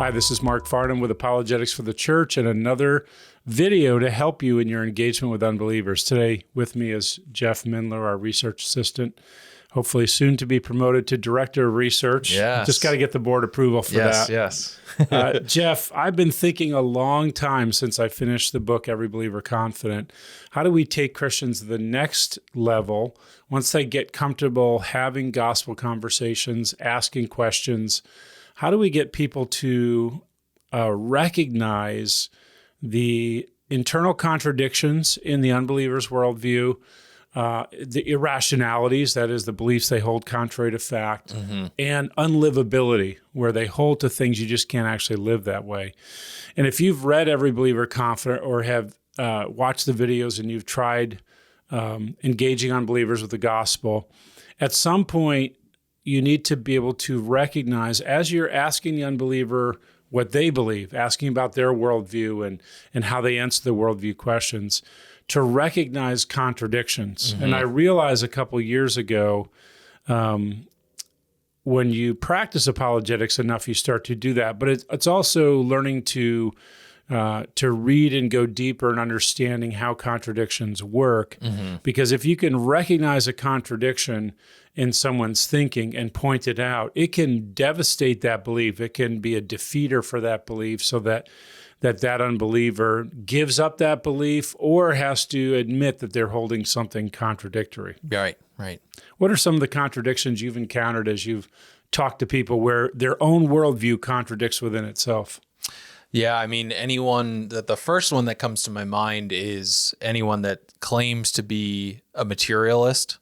Hi, this is Mark Farnham with Apologetics for the Church and another video to help you in your engagement with unbelievers. Today with me is Jeff Mindler, our research assistant, hopefully soon to be promoted to director of research. Yes. Just got to get the board approval for that. Yes. Jeff, I've been thinking a long time since I finished the book, Every Believer Confident. How do we take Christians to the next level once they get comfortable having gospel conversations, asking questions? How do we get people to recognize the internal contradictions in the unbeliever's worldview, the irrationalities, that is, the beliefs they hold contrary to fact, and unlivability, where they hold to things you just can't actually live that way? And if you've read Every Believer Confident or have watched the videos and you've tried engaging unbelievers with the gospel, at some point, you need to be able to recognize, as you're asking the unbeliever what they believe, asking about their worldview and how they answer the worldview questions, to recognize contradictions. And I realized a couple years ago, when you practice apologetics enough, you start to do that. But it's also learning to read and go deeper in understanding how contradictions work. Because if you can recognize a contradiction in someone's thinking and point it out, it can devastate that belief. It can be a defeater for that belief, so that unbeliever gives up that belief or has to admit that they're holding something contradictory. Right. What are some of the contradictions you've encountered as you've talked to people where their own worldview contradicts within itself? Yeah, I mean, the first one that comes to my mind is anyone that claims to be a materialist,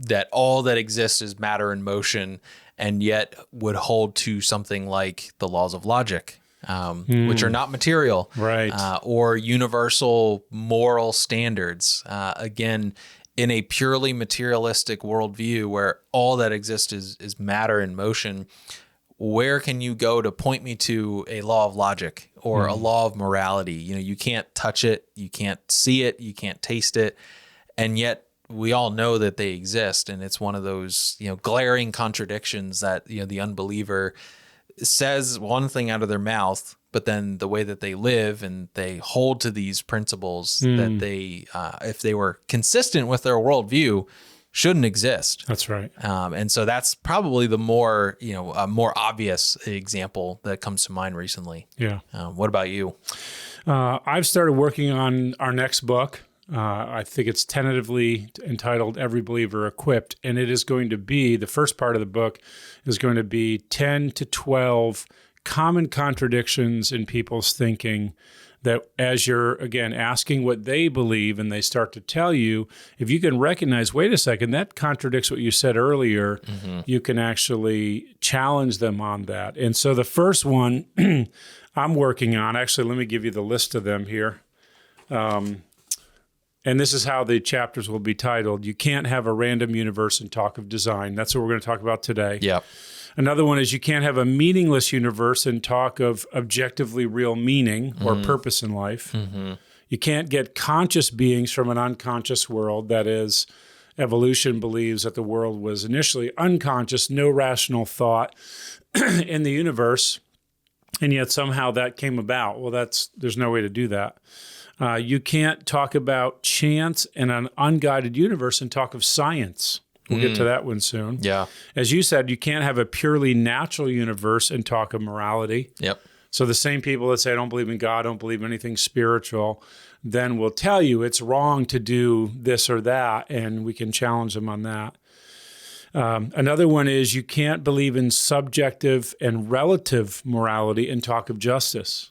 that all that exists is matter in motion, and yet would hold to something like the laws of logic, which are not material, right? Or universal moral standards. Again, in a purely materialistic worldview where all that exists is matter in motion, where can you go to point me to a law of logic or a law of morality? You can't touch it, you can't see it, you can't taste it, and yet we all know that they exist. And it's one of those, glaring contradictions that, the unbeliever says one thing out of their mouth, but then the way that they live and they hold to these principles that they, if they were consistent with their worldview, shouldn't exist. That's right. And so that's probably the more obvious example that comes to mind recently. Yeah. What about you? I've started working on our next book. I think it's tentatively entitled Every Believer Equipped, and it is going to be, the first part of the book is going to be 10 to 12 common contradictions in people's thinking that, as you're, again, asking what they believe and they start to tell you, if you can recognize, wait a second, that contradicts what you said earlier, you can actually challenge them on that. And so the first one I'm working on, actually, let me give you the list of them here. And this is how the chapters will be titled. You can't have a random universe and talk of design. That's what we're going to talk about today. Yep. Another one is you can't have a meaningless universe and talk of objectively real meaning or purpose in life. You can't get conscious beings from an unconscious world. That is, evolution believes that the world was initially unconscious, no rational thought in the universe, and yet somehow that came about. Well, there's no way to do that. You can't talk about chance in an unguided universe and talk of science. We'll get to that one soon. Yeah. As you said, you can't have a purely natural universe and talk of morality. Yep. So the same people that say, I don't believe in God, don't believe anything spiritual, then will tell you it's wrong to do this or that, and we can challenge them on that. Another one is you can't believe in subjective and relative morality and talk of justice.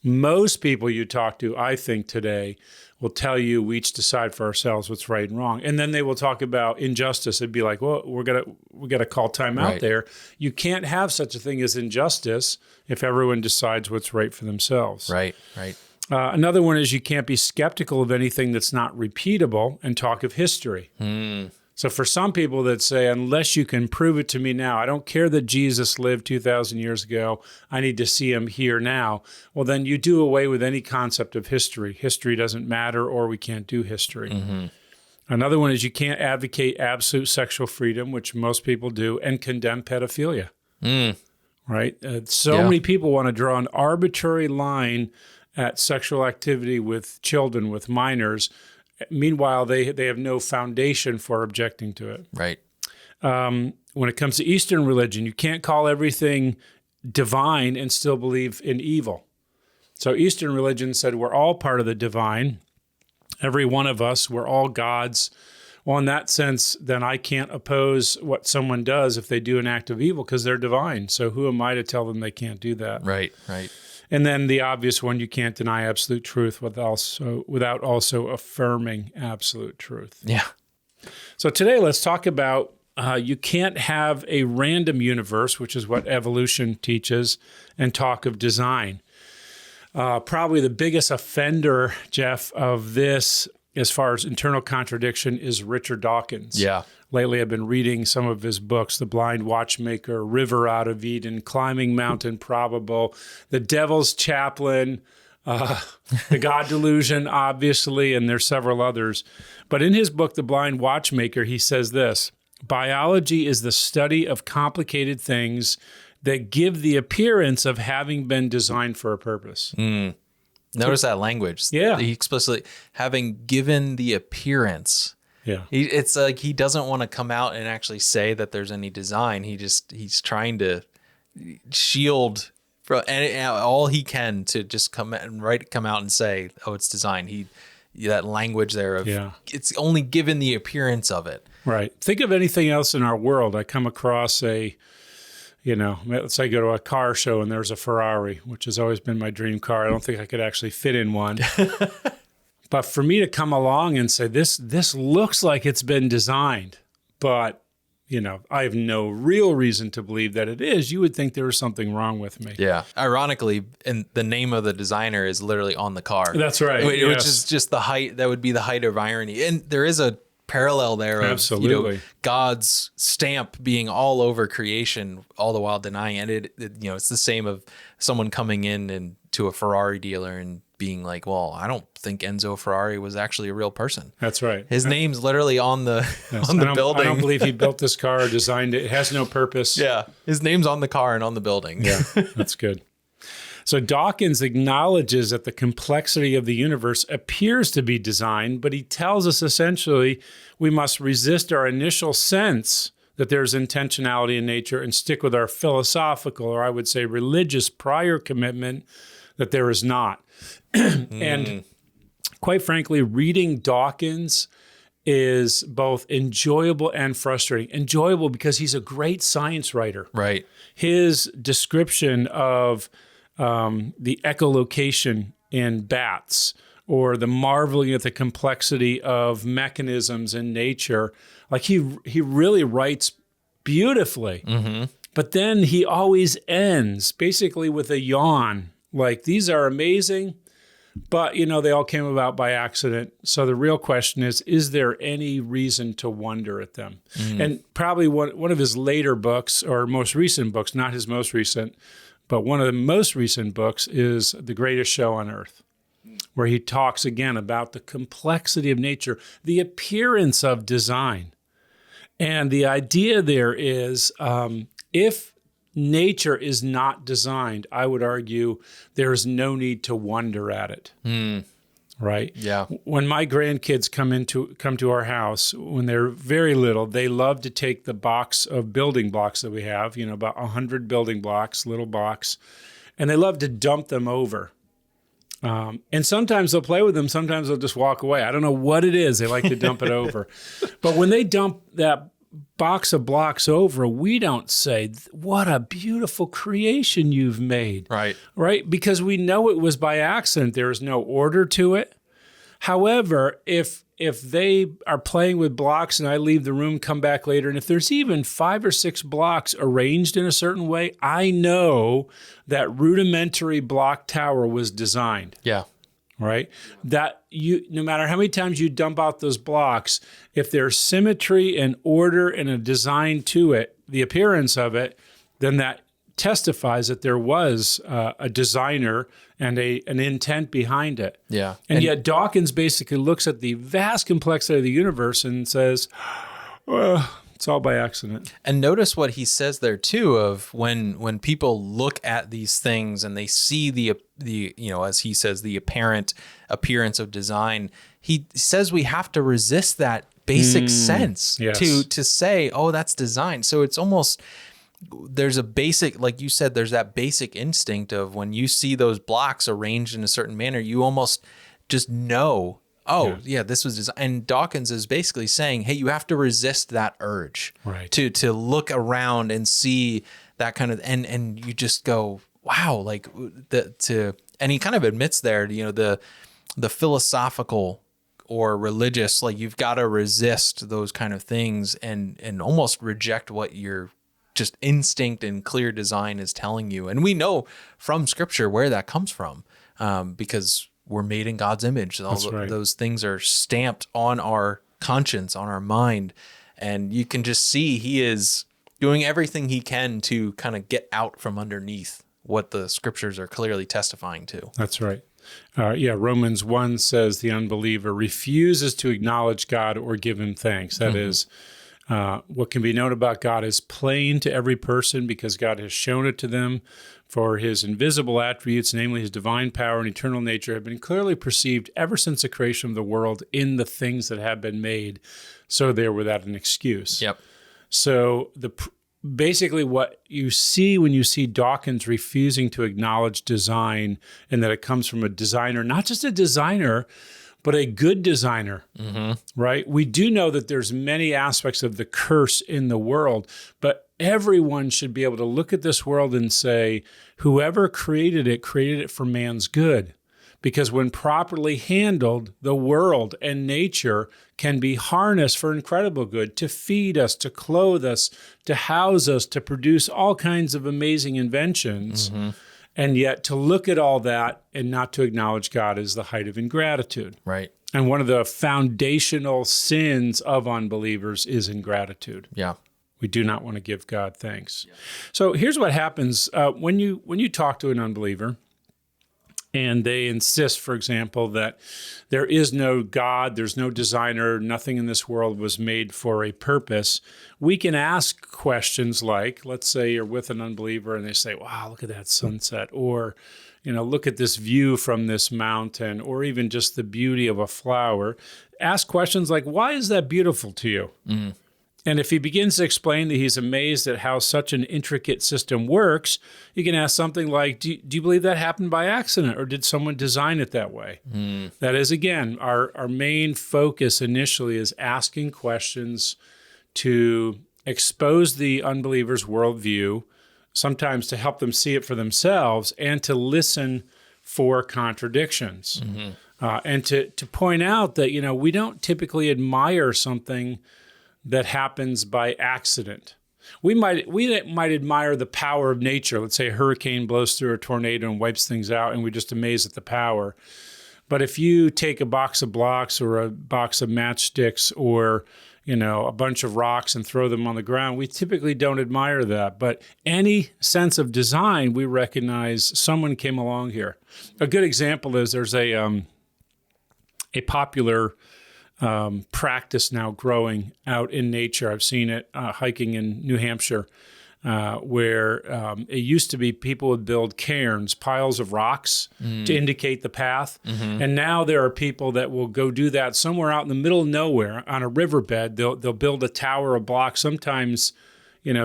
Most people you talk to, I think today, will tell you we each decide for ourselves what's right and wrong. And then they will talk about injustice. It'd be like, well, we got to call time out there. You can't have such a thing as injustice if everyone decides what's right for themselves. Right. Another one is you can't be skeptical of anything that's not repeatable and talk of history. So for some people that say, unless you can prove it to me now, I don't care that Jesus lived 2,000 years ago, I need to see him here now. Well, then you do away with any concept of history. History doesn't matter, or we can't do history. Another one is you can't advocate absolute sexual freedom, which most people do, and condemn pedophilia. right? Many people want to draw an arbitrary line at sexual activity with children, with minors. Meanwhile, they have no foundation for objecting to it. Right. When it comes to Eastern religion, you can't call everything divine and still believe in evil. So Eastern religion said we're all part of the divine. Every one of us, we're all gods. Well, in that sense, then I can't oppose what someone does if they do an act of evil because they're divine. So who am I to tell them they can't do that? Right, right. And then the obvious one, you can't deny absolute truth without also affirming absolute truth. Yeah. So today, let's talk about you can't have a random universe, which is what evolution teaches, and talk of design. Probably the biggest offender, Jeff, of this as far as internal contradiction is Richard Dawkins. Yeah. Lately, I've been reading some of his books, The Blind Watchmaker, River Out of Eden, Climbing Mount Improbable, The Devil's Chaplain, The God Delusion, obviously, and there's several others. But in his book, The Blind Watchmaker, he says this: biology is the study of complicated things that give the appearance of having been designed for a purpose. Notice that language. Yeah. He explicitly, having given the appearance. Yeah. It's like he doesn't want to come out and actually say that there's any design. He's trying to shield from all he can to just come out and say, oh, it's design. That language there of it's only given the appearance of it. Right. Think of anything else in our world. I come across let's say I go to a car show and there's a Ferrari, which has always been my dream car. I don't think I could actually fit in one. But for me to come along and say, this looks like it's been designed, but, I have no real reason to believe that it is, you would think there was something wrong with me. Yeah. Ironically, and the name of the designer is literally on the car. That's right. Which is just the height. That would be the height of irony. And there is a parallel there of absolutely God's stamp being all over creation, all the while denying it. It's the same of someone coming in to a Ferrari dealer and being like, well, I don't think Enzo Ferrari was actually a real person. That's right. His name's literally on the building. I don't believe he built this car or designed it. It has no purpose. Yeah. His name's on the car and on the building. Yeah, that's good. So Dawkins acknowledges that the complexity of the universe appears to be designed, but he tells us essentially we must resist our initial sense that there's intentionality in nature and stick with our philosophical, or I would say religious prior commitment that there is not. And quite frankly, reading Dawkins is both enjoyable and frustrating. Enjoyable because he's a great science writer. Right. His description of the echolocation in bats, or the marveling at the complexity of mechanisms in nature, like he really writes beautifully. Mm-hmm. But then he always ends basically with a yawn, like these are amazing, but they all came about by accident. So the real question is there any reason to wonder at them? Mm-hmm. And probably one of his later books, or most recent books, not his most recent, but one of the most recent books is The Greatest Show on Earth, where he talks again about the complexity of nature, the appearance of design. And the idea there is if nature is not designed, I would argue there is no need to wonder at it. Right? Yeah. When my grandkids come to our house, when they're very little, they love to take the box of building blocks that we have, about 100 building blocks, little box, and they love to dump them over. And sometimes they'll play with them. Sometimes they'll just walk away. I don't know what it is. They like to dump it over. But when they dump that box of blocks over, we don't say, what a beautiful creation you've made. Right. Right? Because we know it was by accident. There is no order to it. However, if they are playing with blocks and I leave the room, come back later, and if there's even 5 or 6 blocks arranged in a certain way, I know that rudimentary block tower was designed. Yeah. Right? That no matter how many times you dump out those blocks, if there's symmetry and order and a design to it, the appearance of it, then that testifies that there was a designer and an intent behind it. Yeah. And yet Dawkins basically looks at the vast complexity of the universe and says, well, It's all by accident. And notice what he says there too, of when people look at these things and they see the as he says, the apparent appearance of design, he says we have to resist that basic sense yes. to say, oh, that's design. So it's almost, there's a basic, like you said, there's that basic instinct of when you see those blocks arranged in a certain manner, you almost just know, oh, yeah, this was design. And Dawkins is basically saying, hey, you have to resist that urge to look around and see that kind of, and you just go, wow, like and he kind of admits there, the philosophical or religious, like you've got to resist those kind of things and almost reject what your just instinct and clear design is telling you. And we know from scripture where that comes from, because we're made in God's image. Those things are stamped on our conscience, on our mind. And you can just see he is doing everything he can to kind of get out from underneath what the scriptures are clearly testifying to. That's right. Romans 1 says the unbeliever refuses to acknowledge God or give him thanks. That is, what can be known about God is plain to every person because God has shown it to them. For his invisible attributes, namely his divine power and eternal nature, have been clearly perceived ever since the creation of the world in the things that have been made, so they're without an excuse. Yep. So basically what you see when you see Dawkins refusing to acknowledge design and that it comes from a designer, not just a designer, but a good designer, right? We do know that there's many aspects of the curse in the world, but everyone should be able to look at this world and say, whoever created it for man's good. Because when properly handled, the world and nature can be harnessed for incredible good, to feed us, to clothe us, to house us, to produce all kinds of amazing inventions. And yet to look at all that and not to acknowledge God is the height of ingratitude. Right. And one of the foundational sins of unbelievers is ingratitude. Yeah. We do not want to give God thanks. Yeah. So here's what happens when you talk to an unbeliever and they insist, for example, that there is no God, there's no designer, nothing in this world was made for a purpose. We can ask questions like, let's say you're with an unbeliever and they say, wow, look at that sunset, or, look at this view from this mountain, or even just the beauty of a flower. Ask questions like, why is that beautiful to you? And if he begins to explain that he's amazed at how such an intricate system works, you can ask something like, do you believe that happened by accident, or did someone design it that way? That is, again, our main focus initially is asking questions to expose the unbeliever's worldview, sometimes to help them see it for themselves, and to listen for contradictions. And to point out that, we don't typically admire something that happens by accident. We might admire the power of nature. Let's say a hurricane blows through a tornado and wipes things out, and we're just amazed at the power. But if you take a box of blocks or a box of matchsticks or a bunch of rocks and throw them on the ground, we typically don't admire that. But any sense of design, we recognize someone came along here. A good example is there's a popular practice now growing out in nature. I've seen it hiking in New Hampshire, where it used to be people would build cairns, piles of rocks to indicate the path. And now there are people that will go do that somewhere out in the middle of nowhere on a riverbed. They'll build a tower of blocks, sometimes,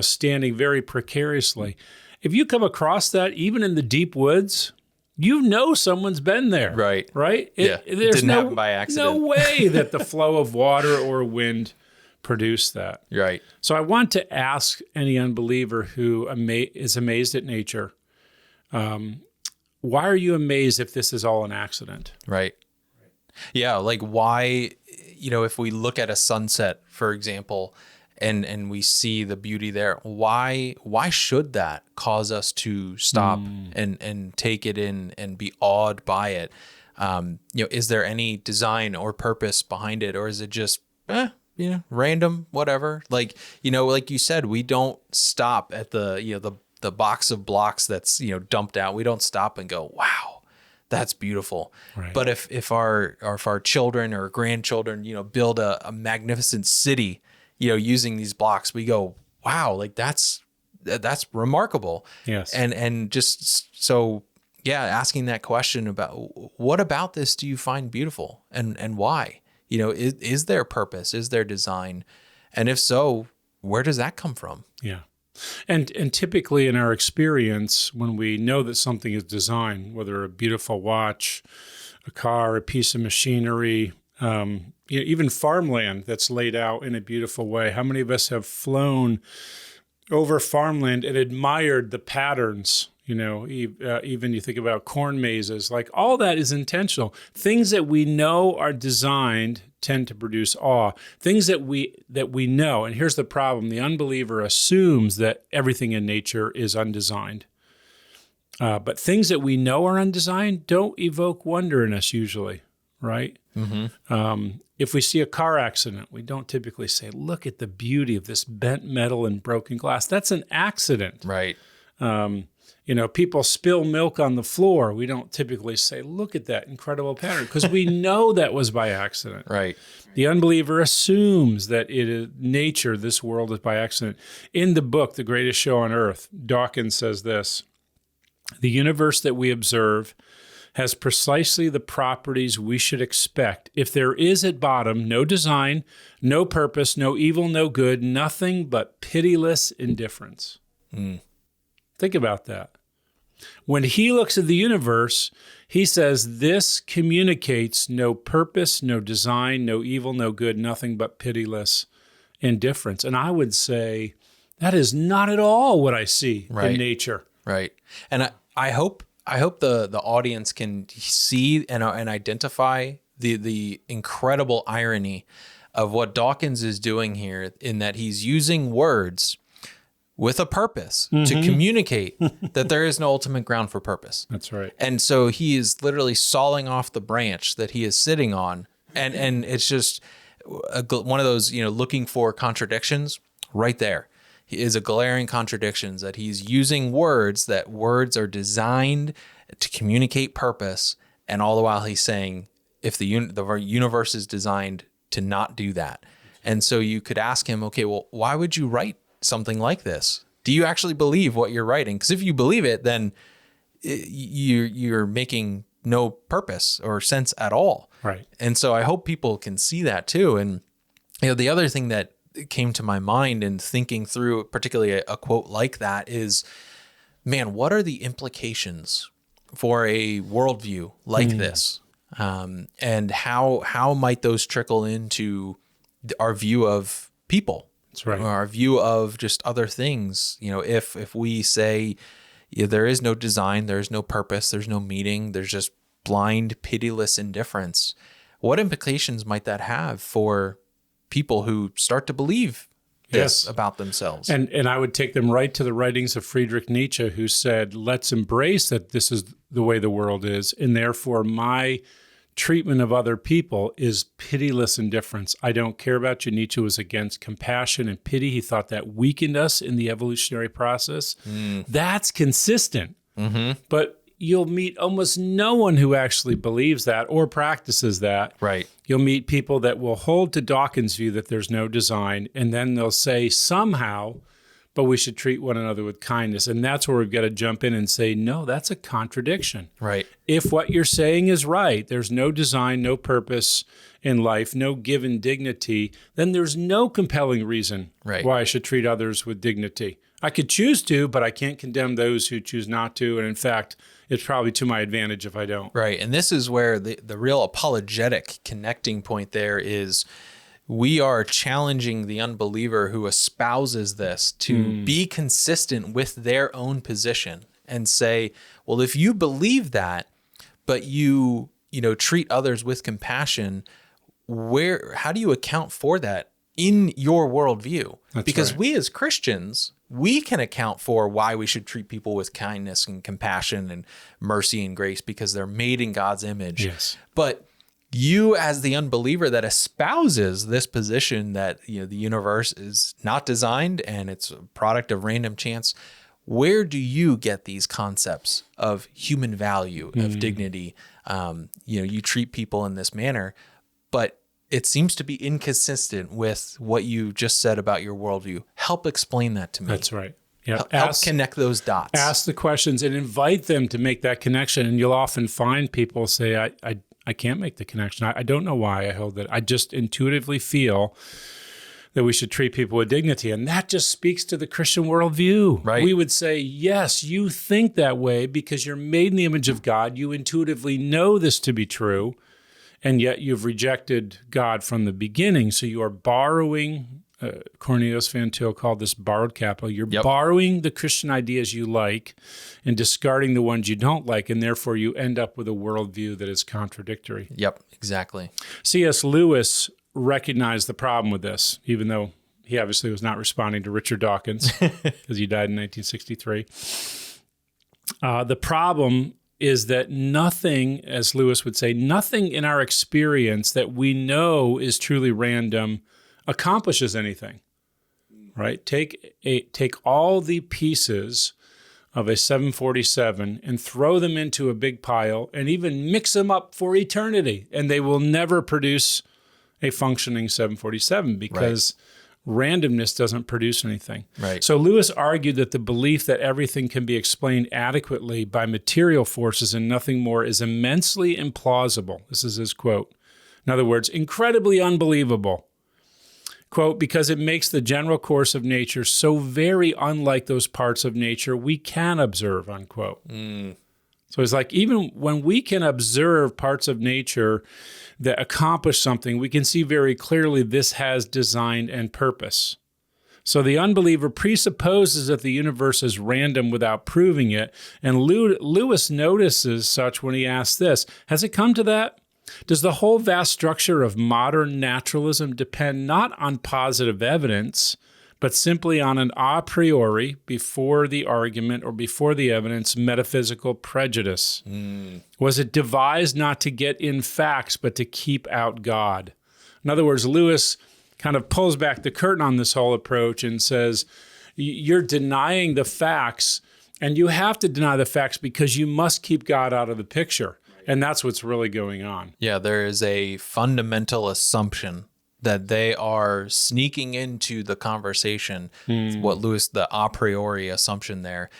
standing very precariously. If you come across that, even in the deep woods, someone's been there. Right? It didn't happen by accident. No way that the flow of water or wind produced that. Right. So I want to ask any unbeliever who is amazed at nature, why are you amazed if this is all an accident? Right. Yeah, like why, if we look at a sunset, for example, and we see the beauty there, why should that cause us to stop and take it in and be awed by it? Is there any design or purpose behind it, or is it just random, whatever? Like you said, we don't stop at the box of blocks that's dumped out. We don't stop and go, wow, that's beautiful. Right. But if our children or grandchildren build a magnificent city, using these blocks, we go, wow, like that's remarkable. Yes. And just so, yeah, asking that question about what about this do you find beautiful and why? Is there purpose? Is there design? And if so, where does that come from? Yeah. And typically in our experience, when we know that something is designed, whether a beautiful watch, a car, a piece of machinery, even farmland that's laid out in a beautiful way. How many of us have flown over farmland and admired the patterns? Even you think about corn mazes, like all that is intentional. Things that we know are designed tend to produce awe. Things that we know, and here's the problem: the unbeliever assumes that everything in nature is undesigned. But things that we know are undesigned don't evoke wonder in us usually, right? Mm-hmm. If we see a car accident, we don't typically say, "Look at the beauty of this bent metal and broken glass." That's an accident, right? People spill milk on the floor. We don't typically say, look at that incredible pattern, because we know that was by accident. Right. The unbeliever assumes that it is nature, this world is by accident. In the book, The Greatest Show on Earth, Dawkins says this: the universe that we observe has precisely the properties we should expect if there is at bottom no design, no purpose, no evil, no good, nothing but pitiless indifference. Think about that. When he looks at the universe, he says this communicates no purpose, no design, no evil, no good, nothing but pitiless indifference. And I would say that is not at all what I see in nature. Right. And I hope the audience can see and identify the incredible irony of what Dawkins is doing here, in that he's using words with a purpose to communicate that there is no ultimate ground for purpose. That's right. And so he is literally sawing off the branch that he is sitting on. And it's just one of those, looking for contradictions right there. He is a glaring contradictions that he's using words are designed to communicate purpose. And all the while he's saying, if the universe is designed to not do that. And so you could ask him, okay, well, why would you write something like this? Do you actually believe what you're writing? Because if you believe it, then you're making no purpose or sense at all. Right. And so I hope people can see that too. And the other thing that came to my mind in thinking through particularly a quote like that is, man, what are the implications for a worldview like this? And how might those trickle into our view of people? That's right. Our view of just other things. If we say there is no design, there's no purpose, there's no meaning, there's just blind, pitiless indifference, what implications might that have for people who start to believe this about themselves? And I would take them right to the writings of Friedrich Nietzsche, who said, let's embrace that this is the way the world is, and therefore my treatment of other people is pitiless indifference. I don't care about you. Nietzsche was against compassion and pity. He thought that weakened us in the evolutionary process. That's consistent. But you'll meet almost no one who actually believes that or practices that. Right. You'll meet people that will hold to Dawkins' view that there's no design, and then they'll say somehow, but we should treat one another with kindness. And that's where we've got to jump in and say, no, that's a contradiction. Right. If what you're saying is right, there's no design, no purpose in life, no given dignity, then there's no compelling reason why I should treat others with dignity. I could choose to, but I can't condemn those who choose not to. And in fact, it's probably to my advantage if I don't. Right. And this is where the real apologetic connecting point there is. We are challenging the unbeliever who espouses this to be consistent with their own position and say, well, if you believe that, but you treat others with compassion, how do you account for that in your worldview? Because we as Christians, we can account for why we should treat people with kindness and compassion and mercy and grace because they're made in God's image. Yes. But you as the unbeliever that espouses this position that the universe is not designed and it's a product of random chance, where do you get these concepts of human value, of dignity? You treat people in this manner, but it seems to be inconsistent with what you just said about your worldview. Help explain that to me. That's right. Yeah. Help connect those dots. Ask the questions and invite them to make that connection. And you'll often find people say, I can't make the connection. I don't know why I hold it. I just intuitively feel that we should treat people with dignity. And that just speaks to the Christian worldview. Right. We would say, yes, you think that way because you're made in the image of God. You intuitively know this to be true, and yet you've rejected God from the beginning. So you are borrowing, Cornelius Van Til called this borrowed capital. You're borrowing the Christian ideas you like and discarding the ones you don't like, and therefore you end up with a worldview that is contradictory. Yep, exactly. C.S. Lewis recognized the problem with this, even though he obviously was not responding to Richard Dawkins because he died in 1963. The problem is that nothing, as Lewis would say, nothing in our experience that we know is truly random accomplishes anything, right? Take all the pieces of a 747 and throw them into a big pile and even mix them up for eternity, and they will never produce a functioning 747 because randomness doesn't produce anything. Right. So Lewis argued that the belief that everything can be explained adequately by material forces and nothing more is immensely implausible. This is his quote. In other words, incredibly unbelievable. Quote, because it makes the general course of nature so very unlike those parts of nature we can observe, unquote. So it's like, even when we can observe parts of nature that accomplish something, we can see very clearly this has design and purpose. So the unbeliever presupposes that the universe is random without proving it. And Lewis notices such when he asks this, has it come to that? Does the whole vast structure of modern naturalism depend not on positive evidence, but simply on an a priori, before the argument or before the evidence, metaphysical prejudice? Was it devised not to get in facts, but to keep out God? In other words, Lewis kind of pulls back the curtain on this whole approach and says, you're denying the facts, and you have to deny the facts because you must keep God out of the picture. And that's what's really going on. Yeah, there is a fundamental assumption that they are sneaking into the conversation, what Lewis, the a priori assumption there,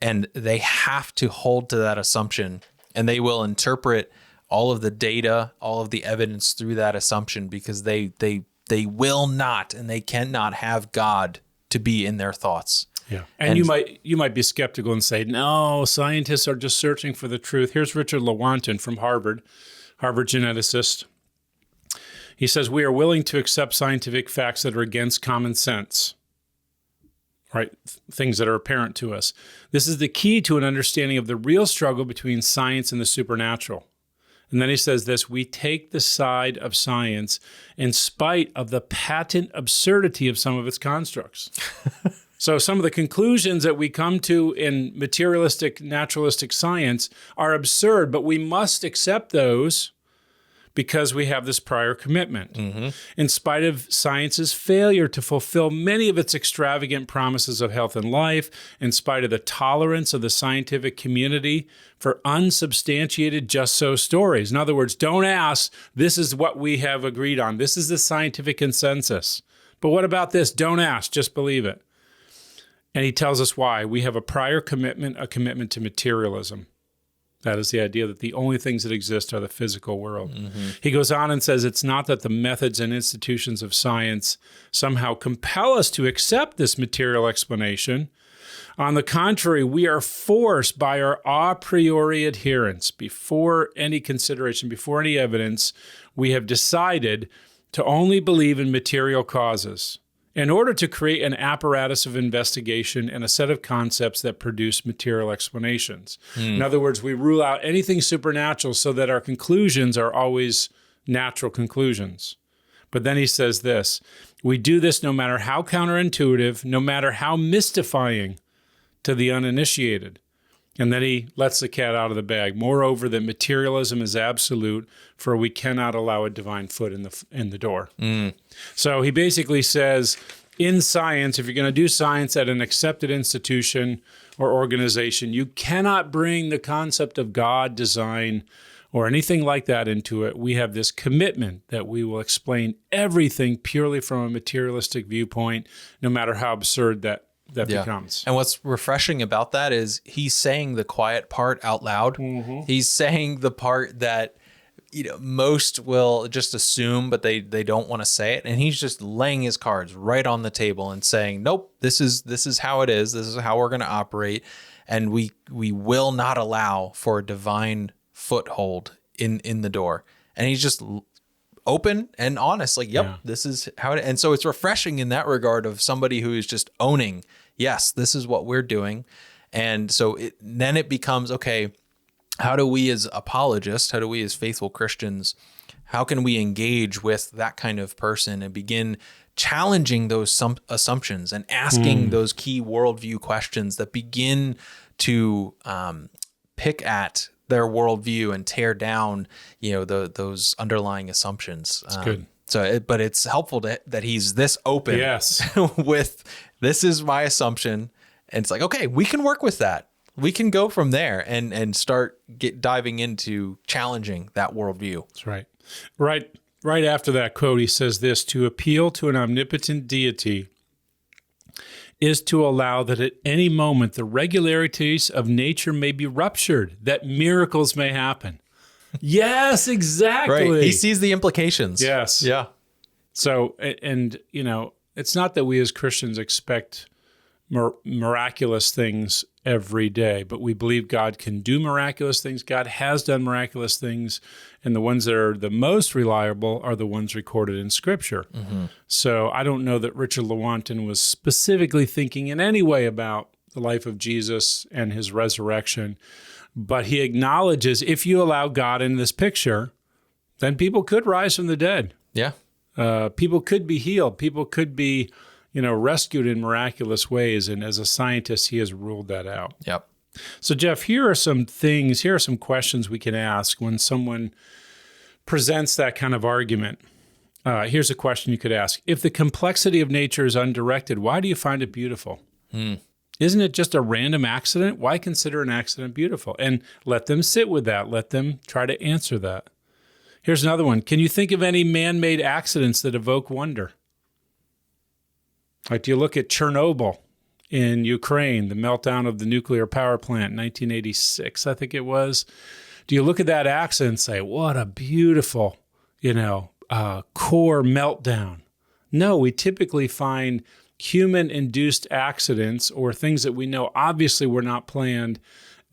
and they have to hold to that assumption, and they will interpret all of the data, all of the evidence through that assumption, because they will not and they cannot have God to be in their thoughts. Yeah. And you might be skeptical and say, no, scientists are just searching for the truth. Here's Richard Lewontin from Harvard geneticist. He says, we are willing to accept scientific facts that are against common sense, right? Things that are apparent to us. This is the key to an understanding of the real struggle between science and the supernatural. And then he says this, we take the side of science in spite of the patent absurdity of some of its constructs. So some of the conclusions that we come to in materialistic, naturalistic science are absurd, but we must accept those because we have this prior commitment. In spite of science's failure to fulfill many of its extravagant promises of health and life, in spite of the tolerance of the scientific community for unsubstantiated just so stories. In other words, don't ask, this is what we have agreed on. This is the scientific consensus. But what about this? Don't ask, just believe it. And he tells us why. We have a prior commitment, a commitment to materialism. That is the idea that the only things that exist are the physical world. He goes on and says, it's not that the methods and institutions of science somehow compel us to accept this material explanation. On the contrary, we are forced by our a priori adherence. Before any consideration, before any evidence, we have decided to only believe in material causes in order to create an apparatus of investigation and a set of concepts that produce material explanations. In other words, we rule out anything supernatural so that our conclusions are always natural conclusions. But then he says this, we do this no matter how counterintuitive, no matter how mystifying to the uninitiated. And then he lets the cat out of the bag. Moreover, that materialism is absolute, for we cannot allow a divine foot in the door. So he basically says, in science, if you're going to do science at an accepted institution or organization, you cannot bring the concept of God, design, or anything like that into it. We have this commitment that we will explain everything purely from a materialistic viewpoint, no matter how absurd that becomes. And what's refreshing about that is he's saying the quiet part out loud. He's saying the part that most will just assume, but they don't want to say it. And he's just laying his cards right on the table and saying, nope, this is how it is. This is how we're going to operate. And we will not allow for a divine foothold in the door. And he's just open and honest, like, yep, this is how it is. And so it's refreshing in that regard of somebody who is just owning, yes, this is what we're doing. And so then it becomes, okay, how do we as apologists, how do we as faithful Christians, how can we engage with that kind of person and begin challenging those assumptions and asking those key worldview questions that begin to pick at their worldview and tear down, those underlying assumptions. That's good. But it's helpful that he's this open with, this is my assumption. And it's like, okay, we can work with that. We can go from there and start diving into challenging that worldview. That's right. Right after that quote, he says this: to appeal to an omnipotent deity is to allow that at any moment the regularities of nature may be ruptured, that miracles may happen. Yes, exactly. Right. He sees the implications. Yes. Yeah. So, and it's not that we as Christians expect miraculous things every day, but we believe God can do miraculous things. God has done miraculous things, and the ones that are the most reliable are the ones recorded in Scripture. So I don't know that Richard Lewontin was specifically thinking in any way about the life of Jesus and his resurrection, but he acknowledges if you allow God in this picture, then people could rise from the dead. Yeah. People could be healed. People could be rescued in miraculous ways. And as a scientist, he has ruled that out. Yep. So, Jeff, here are some questions we can ask when someone presents that kind of argument. Here's a question you could ask. If the complexity of nature is undirected, why do you find it beautiful? Isn't it just a random accident? Why consider an accident beautiful? And let them sit with that. Let them try to answer that. Here's another one. Can you think of any man-made accidents that evoke wonder? Like, do you look at Chernobyl in Ukraine, the meltdown of the nuclear power plant in 1986, I think it was? Do you look at that accident and say, what a beautiful, core meltdown? No, we typically find human-induced accidents or things that we know obviously were not planned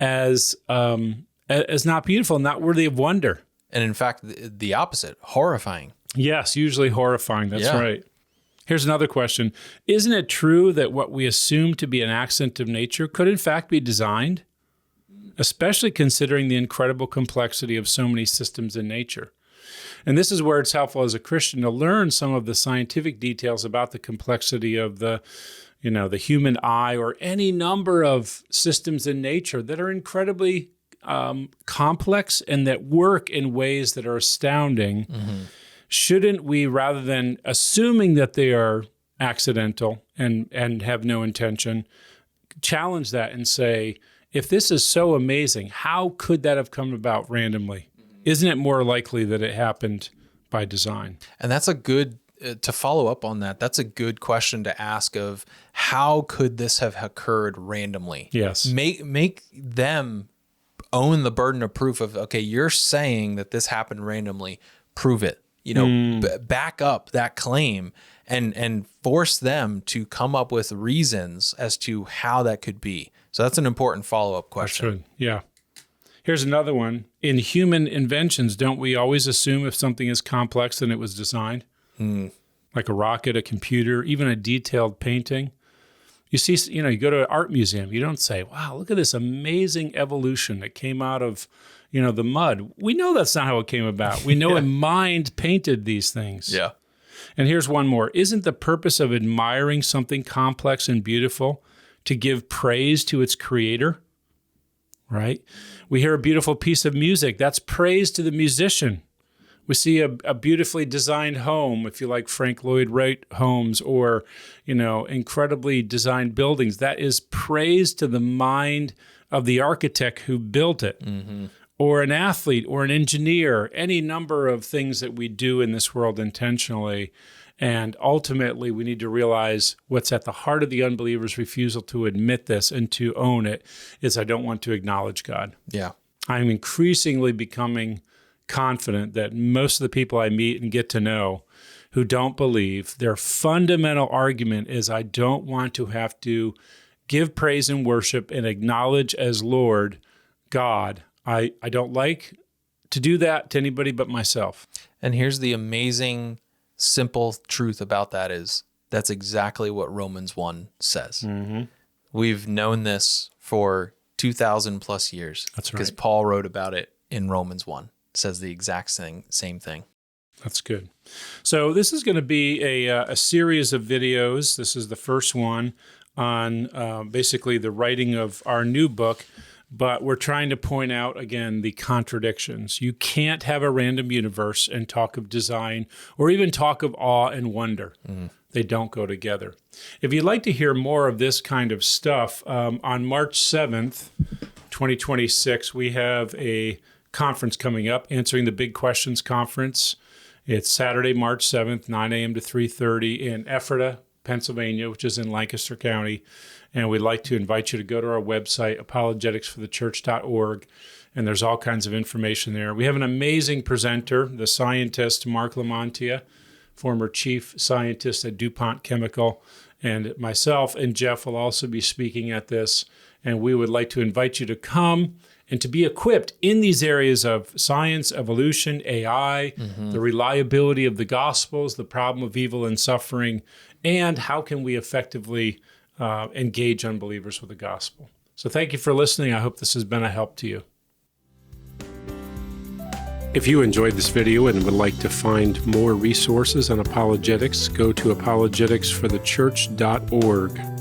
as not beautiful, not worthy of wonder. And in fact, the opposite, horrifying. Yes, usually horrifying. That's right. Here's another question. Isn't it true that what we assume to be an accident of nature could in fact be designed? Especially considering the incredible complexity of so many systems in nature. And this is where it's helpful as a Christian to learn some of the scientific details about the complexity of the human eye or any number of systems in nature that are incredibly complex and that work in ways that are astounding. Shouldn't we, rather than assuming that they are accidental and have no intention, challenge that and say, if this is so amazing, how could that have come about randomly? Isn't it more likely that it happened by design? And that's a good, to follow up on that, that's a good question to ask of how could this have occurred randomly? Yes. Make them own the burden of proof of, okay, you're saying that this happened randomly, prove it. Back up that claim and force them to come up with reasons as to how that could be. So that's an important follow-up question. That's good. Yeah. Here's another one. In human inventions, don't we always assume if something is complex, then it was designed? Like a rocket, a computer, even a detailed painting. You see, you go to an art museum, you don't say, wow, look at this amazing evolution that came out of the mud. We know that's not how it came about. We know a mind painted these things. Yeah. And here's one more. Isn't the purpose of admiring something complex and beautiful to give praise to its creator? Right? We hear a beautiful piece of music. That's praise to the musician. We see a beautifully designed home, if you like Frank Lloyd Wright homes, or, incredibly designed buildings. That is praise to the mind of the architect who built it. or an athlete or an engineer, any number of things that we do in this world intentionally. And ultimately, we need to realize what's at the heart of the unbeliever's refusal to admit this and to own it is I don't want to acknowledge God. Yeah. I'm increasingly becoming confident that most of the people I meet and get to know who don't believe, their fundamental argument is I don't want to have to give praise and worship and acknowledge as Lord God. I don't like to do that to anybody but myself. And here's the amazing, simple truth about that is that's exactly what Romans 1 says. Mm-hmm. We've known this for 2,000 plus years. That's right. Because Paul wrote about it in Romans 1. It says the exact same thing. That's good. So this is going to be a series of videos. This is the first one on basically the writing of our new book, but we're trying to point out, again, the contradictions. You can't have a random universe and talk of design or even talk of awe and wonder. Mm. They don't go together. If you'd like to hear more of this kind of stuff, on March 7th, 2026, we have a conference coming up, Answering the Big Questions Conference. It's Saturday, March 7th, 9 a.m. to 3:30 in Ephrata, Pennsylvania, which is in Lancaster County. And we'd like to invite you to go to our website, apologeticsforthechurch.org, and there's all kinds of information there. We have an amazing presenter, the scientist Mark Lamontia, former chief scientist at DuPont Chemical, and myself and Jeff will also be speaking at this. And we would like to invite you to come and to be equipped in these areas of science, evolution, AI, the reliability of the Gospels, the problem of evil and suffering, and how can we effectively engage unbelievers with the gospel. So thank you for listening. I hope this has been a help to you. If you enjoyed this video and would like to find more resources on apologetics, go to apologeticsforthechurch.org.